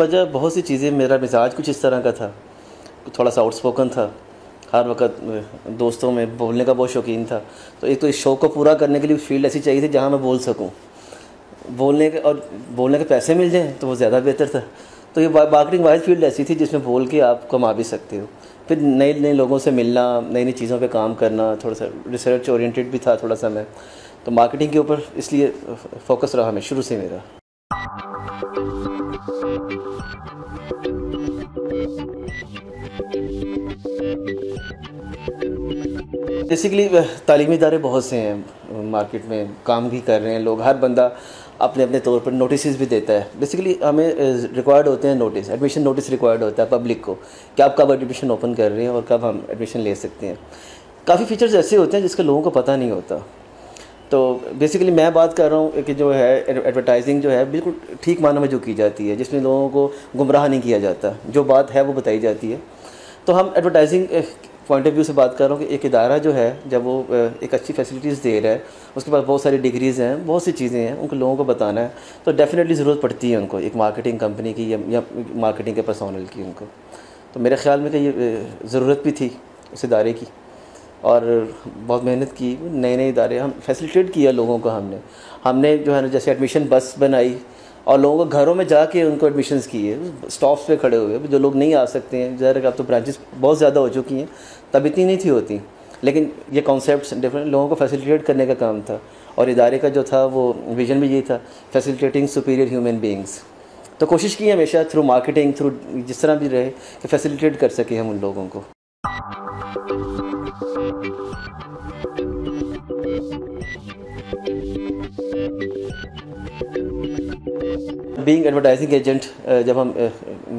वजह बहुत सी चीज़ें, मेरा मिजाज कुछ इस तरह का था, थोड़ा सा आउटस्पोकन था, हर वक्त दोस्तों में बोलने का बहुत शौकीन था। तो एक तो इस शौक़ को पूरा करने के लिए फील्ड ऐसी चाहिए थी जहाँ मैं बोल सकूँ, बोलने के पैसे मिल जाएं तो वो ज़्यादा बेहतर था। तो ये मार्केटिंग वाइज फील्ड ऐसी थी जिसमें बोल के आप कमा भी सकते हो। फिर नए नए लोगों से मिलना, नई नई चीज़ों पे काम करना, थोड़ा सा रिसर्च ओरिएंटेड भी था थोड़ा सा मैं, तो मार्केटिंग के ऊपर इसलिए फोकस रहा मैं शुरू से मेरा। बेसिकली तालीमी इदारे बहुत से हैं मार्केट में, काम भी कर रहे हैं लोग, हर बंदा अपने अपने तौर पर नोटिस भी देता है। बेसिकली हमें रिक्वायर्ड होते हैं नोटिस, एडमिशन नोटिस रिक्वायर्ड होता है पब्लिक को कि आप कब एडमिशन ओपन कर रहे हैं और कब हम एडमिशन ले सकते हैं। काफ़ी फीचर्स ऐसे होते हैं जिसके लोगों को पता नहीं होता। तो बेसिकली मैं बात कर रहा हूँ कि जो है एडवर्टाइजिंग जो है बिल्कुल ठीक मानों में जो की जाती है, जिसमें लोगों को गुमराह नहीं किया जाता, जो बात है वो बताई जाती है। तो हम एडवर्टाइजिंग पॉइंट ऑफ व्यू से बात कर रहा हूँ कि एक इदारा जो है जब वो एक अच्छी फैसिलिटीज़ दे रहा है, उसके पास बहुत सारी डिग्रीज़ हैं, बहुत सी चीज़ें हैं, उनको लोगों को बताना है, तो डेफिनेटली ज़रूरत पड़ती है उनको एक मार्केटिंग कंपनी की या मार्केटिंग के पर्सोनल की उनको। तो मेरे ख़्याल में कि ये ज़रूरत भी थी उस इदारे की, और बहुत मेहनत की, नए नए इदारे हम फैसिलिटेट किया लोगों को। हमने जो है ना जैसे एडमिशन बस बनाई और लोगों को घरों में जाके उनको एडमिशन्स किए, स्टॉप्स पे खड़े हुए, जो लोग नहीं आ सकते हैं। ज़रा अब तो ब्रांचेस बहुत ज़्यादा हो चुकी हैं, तब इतनी नहीं थी होती, लेकिन ये कॉन्सेप्ट्स डिफरेंट लोगों को फैसिलिटेट करने का काम था। और इदारे का जो था वो विजन भी यही था, फैसिलिटेटिंग सुपीरियर ह्यूमन बींग्स। तो कोशिश की हमेशा थ्रू मार्केटिंग, थ्रू जिस तरह भी रहे कि फैसिलिटेट कर सके हम उन लोगों को। बीइंग एडवर्टाइजिंग एजेंट, जब हम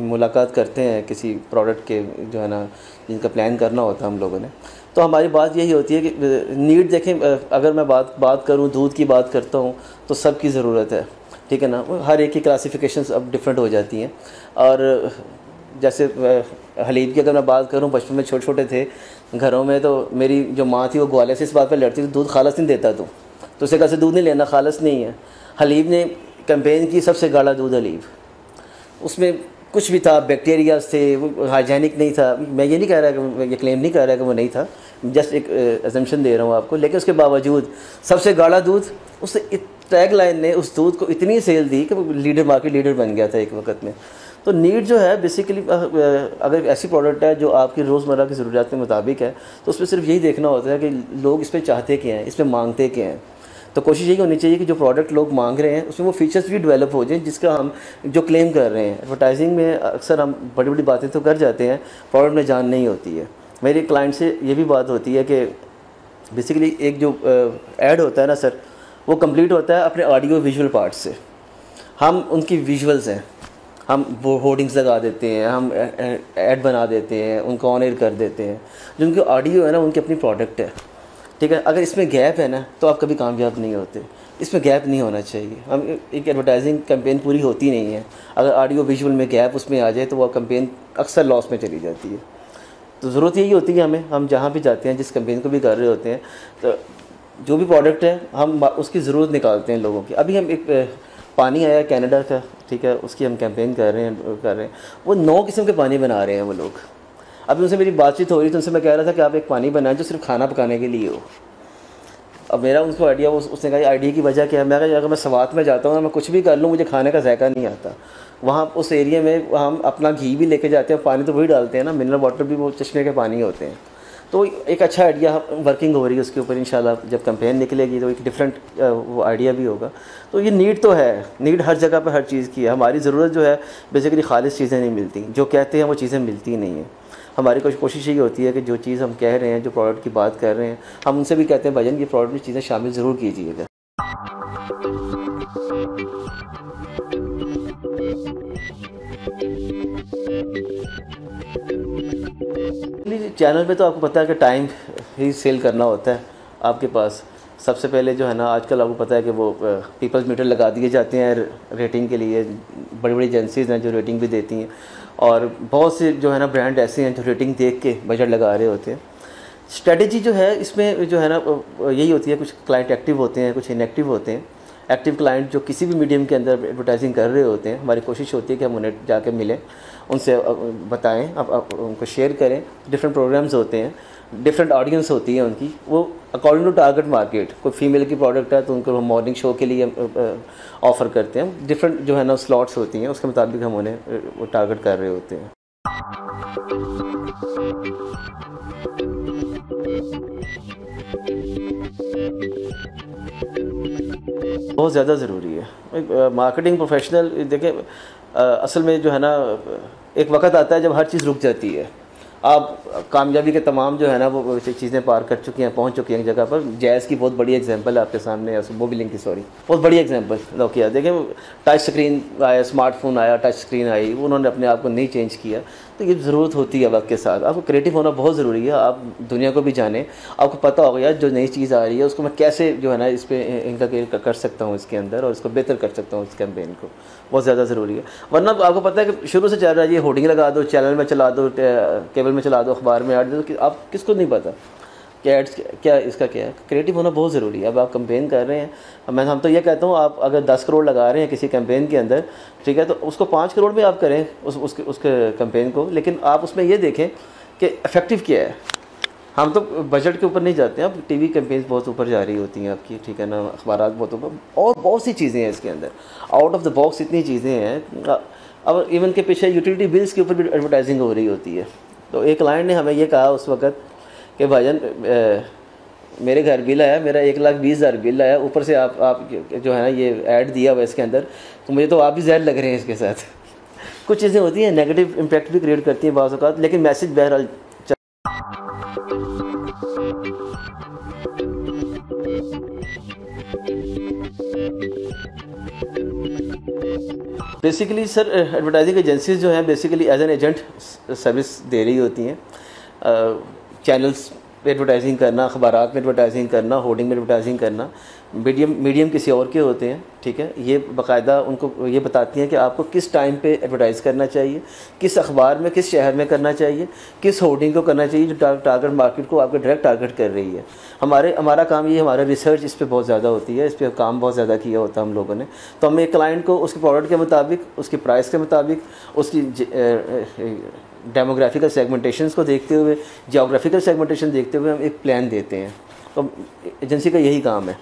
मुलाकात करते हैं किसी प्रोडक्ट के जो है ना जिनका प्लान करना होता है हम लोगों ने, तो हमारी बात यही होती है कि नीड देखें। अगर मैं बात करूं, दूध की बात करता हूं तो सबकी ज़रूरत है, ठीक है ना। हर एक की क्लासिफिकेशंस अब डिफरेंट हो जाती हैं। और जैसे हलीब की अगर मैं बात करूं, बचपन में छोटे छोटे थे घरों में, तो मेरी जो माँ थी वो ग्वाले से इस बात पर लड़ती थी, दूध खालस नहीं देता तो उसे कैसे दूध नहीं लेना, खालस नहीं है। हलीब ने कैंपेन की सबसे गाढ़ा दूध हलीब, उसमें कुछ भी था, बैक्टीरियाज थे, वो हाइजीनिक नहीं था। मैं ये नहीं कह रहा कि ये क्लेम नहीं कर रहा कि वो नहीं था, जस्ट एक अजम्पशन दे रहा हूँ आपको। लेकिन उसके बावजूद सबसे गाढ़ा दूध, उससे टैग लाइन ने उस दूध को इतनी सेल दी कि वो मार्केट लीडर बन गया था एक वक्त में। तो नीड जो है बेसिकली, अगर ऐसी प्रोडक्ट है जो आपकी रोज़मर्रा की ज़रूरियात के मुताबिक है, तो उसमें सिर्फ यही देखना होता है कि लोग इस पर चाहते क्या हैं, इस पर मांगते क्या हैं। तो कोशिश यही होनी चाहिए कि जो प्रोडक्ट लोग मांग रहे हैं उसमें वो फीचर्स भी डेवलप हो जाए जिसका हम जो क्लेम कर रहे हैं। एडवर्टाइजिंग में अक्सर हम बड़ी बड़ी बातें तो कर जाते हैं, प्रोडक्ट में जान नहीं होती है। मेरे क्लाइंट से ये भी बात होती है कि बेसिकली एक जो ऐड होता है ना सर, वो कंप्लीट होता है अपने ऑडियो विजुअल पार्ट से। हम उनकी विजुअल्स हैं, हम वो होर्डिंग्स लगा देते हैं, हम ऐड बना देते हैं, उनको ऑन एयर कर देते हैं। जो उनकी ऑडियो है ना, उनकी अपनी प्रोडक्ट है, ठीक है। अगर इसमें गैप है ना तो आप कभी कामयाब नहीं होते, इसमें गैप नहीं होना चाहिए। हम एक एडवर्टाइजिंग कैंपेन पूरी होती नहीं है, अगर ऑडियो विजुअल में गैप उसमें आ जाए तो वो कैंपेन अक्सर लॉस में चली जाती है। तो ज़रूरत यही होती है हम जहाँ भी जाते हैं, जिस कैंपेन को भी कर रहे होते हैं, तो जो भी प्रोडक्ट है हम उसकी ज़रूरत निकालते हैं लोगों की। अभी हम एक पानी आया कनाडा का, ठीक है, उसकी हम कैंपेन कर रहे हैं। वो 9 किस्म के पानी बना रहे हैं वो लोग। अभी उनसे मेरी बातचीत हो रही थी, उनसे मैं कह रहा था कि आप एक पानी बनाएं जो सिर्फ खाना पकाने के लिए हो। अब मेरा उनको आइडिया, उसने कहा आइडिया की वजह क्या है। मैं कहा अगर मैं सवात में जाता हूँ ना, मैं कुछ भी कर लूँ, मुझे खाने का जायका नहीं आता। वहाँ उस एरिया में हम अपना घी भी लेके जाते हैं, पानी तो वही डालते हैं ना, मिनरल वाटर भी वो चश्मे के पानी होते हैं। तो एक अच्छा आइडिया वर्किंग हो रही है उसके ऊपर। इंशाल्लाह जब कैंपेन निकलेगी तो एक डिफरेंट वो आइडिया भी होगा। तो ये नीड तो है, नीड हर जगह पर हर चीज़ की है। हमारी ज़रूरत जो है बेसिकली खालिश चीज़ें नहीं मिलती, जो कहते हैं वो चीज़ें मिलती नहीं हैं। हमारी कोशिश यही होती है कि जो चीज़ हम कह रहे हैं, जो प्रोडक्ट की बात कर रहे हैं, हम उनसे भी कहते हैं भाईजान ये प्रोडक्ट में चीज़ें शामिल ज़रूर कीजिएगा। चैनल पे तो आपको पता है कि टाइम ही सेल करना होता है आपके पास। सबसे पहले जो है ना, आजकल आपको पता है कि वो पीपल्स मीटर लगा दिए जाते हैं रेटिंग के लिए। बड़ी बड़ी एजेंसीज़ हैं जो रेटिंग भी देती हैं, और बहुत से जो है ना ब्रांड ऐसे हैं जो रेटिंग देख के बजट लगा रहे होते हैं। स्ट्रेटजी जो है इसमें जो है ना यही होती है, कुछ क्लाइंट एक्टिव होते हैं, कुछ इनएक्टिव होते हैं। एक्टिव क्लाइंट जो किसी भी मीडियम के अंदर एडवर्टाइजिंग कर रहे होते हैं, हमारी कोशिश होती है कि हम उन्हें जाके मिलें, उनसे बताएं, अब उनको शेयर करें। डिफरेंट प्रोग्राम्स होते हैं, डिफरेंट ऑडियंस होती है उनकी, वो अकॉर्डिंग टू टारगेट मार्केट। कोई फीमेल की प्रोडक्ट है तो उनको हम मॉर्निंग शो के लिए ऑफ़र करते हैं। डिफरेंट जो है ना स्लॉट्स होती हैं, उसके मुताबिक हम उन्हें वो टारगेट कर रहे होते हैं। बहुत ज़्यादा ज़रूरी है मार्केटिंग प्रोफेशनल। देखिए असल में जो है ना, एक वक्त आता है जब हर चीज़ रुक जाती है। आप कामयाबी के तमाम जो है ना वो चीज़ें पार कर चुकी हैं, पहुंच चुकी हैं एक जगह पर। जैज़ की बहुत बड़ी एग्जांपल है आपके सामने, मोबिलिंग की, सॉरी, बहुत बड़ी एग्जांपल लो किया। देखें टच स्क्रीन आया, स्मार्टफोन आया, टच स्क्रीन आई, उन्होंने अपने आप को नहीं चेंज किया। तो ये ज़रूरत होती है वक्त के साथ, आपको क्रिएटिव होना बहुत ज़रूरी है। आप दुनिया को भी जानें, आपको पता होगा यार जो नई चीज़ आ रही है उसको मैं कैसे जो है ना इस पर इनका कर सकता हूँ इसके अंदर, और इसको बेहतर कर सकता हूँ इस कैंपेन को, बहुत ज़्यादा ज़रूरी है। वरना आपको पता है कि शुरू से चल रहा है, ये होर्डिंग लगा दो, चैनल में चला दो, केबल में चला दो, अखबार में ऐड दो, कि आप किसको नहीं पता क्या एड्स क्या इसका क्या है। क्रिएटिव होना बहुत ज़रूरी है। अब आप कैंपेन कर रहे हैं, हम तो ये कहता हूँ, आप अगर 10 करोड़ लगा रहे हैं किसी कैंपेन के अंदर, ठीक है, तो उसको 5 करोड़ में आप करें उसके कैंपेन को, लेकिन आप उसमें ये देखें कि इफेक्टिव क्या है। हम तो बजट के ऊपर नहीं जाते हैं। अब टीवी कैंपेन्स बहुत ऊपर जा रही होती हैं आपकी, ठीक है ना, अखबारात बहुत ऊपर, और बहुत सी चीज़ें हैं इसके अंदर, आउट ऑफ द बॉक्स इतनी चीज़ें हैं। अब इवन के पीछे यूटिलिटी बिल्स के ऊपर भी एडवर्टाइजिंग हो रही होती है। तो एक क्लाइंट ने हमें ये कहा उस वक्त कि भाईजान मेरे घर बिल आया, मेरा 1,20,000 बिल आया, ऊपर से आप जो है ना ये ऐड दिया हुआ इसके अंदर, तो मुझे तो आप भी ज़हर लग रहे हैं इसके साथ। कुछ चीज़ें होती हैं नेगेटिव इम्पैक्ट भी क्रिएट करती हैं बाज़ औक़ात, लेकिन मैसेज बहरहाल बेसिकली सर एडवर्टाइजिंग एजेंसीज जो हैं basically as an agent service दे रही होती हैं। चैनल्स पे एडवर्टाइजिंग करना, अखबारात में एडवर्टाइजिंग करना, होर्डिंग में एडवर्टाइजिंग करना, मीडियम किसी और के होते हैं, ठीक है। ये बाकायदा उनको ये बताती हैं कि आपको किस टाइम पे एडवर्टाइज़ करना चाहिए, किस अखबार में, किस शहर में करना चाहिए, किस होर्डिंग को करना चाहिए जो टारगेट मार्केट को आपको डायरेक्ट टारगेट कर रही है। हमारा काम ये, हमारा रिसर्च इस पर बहुत ज़्यादा होती है, इस पर काम बहुत ज़्यादा किया होता है हम लोगों ने। तो हम एक क्लाइंट को उसके प्रोडक्ट के मुताबिक, उसकी प्राइस के मुताबिक, उसकी डेमोग्राफिकल सेगमेंटेशंस को देखते हुए, जियोग्राफिकल सेगमेंटेशन देखते हुए हम एक प्लान देते हैं। तो एजेंसी का यही काम है।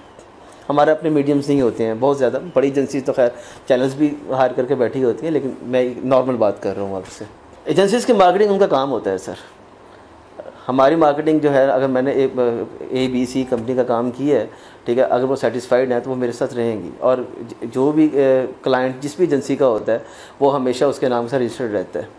हमारे अपने मीडियम्स नहीं होते हैं बहुत ज़्यादा, बड़ी एजेंसी तो खैर चैनल्स भी हायर करके बैठी होती हैं, लेकिन मैं नॉर्मल बात कर रहा हूँ आपसे। एजेंसीज़ की मार्केटिंग उनका काम होता है सर। हमारी मार्केटिंग जो है, अगर मैंने ABC कंपनी का काम किया है, ठीक है, अगर वो सेटिस्फाइड है तो वो मेरे साथ रहेंगी, और जो भी क्लाइंट जिस भी एजेंसी का होता है वो हमेशा उसके नाम से रजिस्टर्ड रहता है।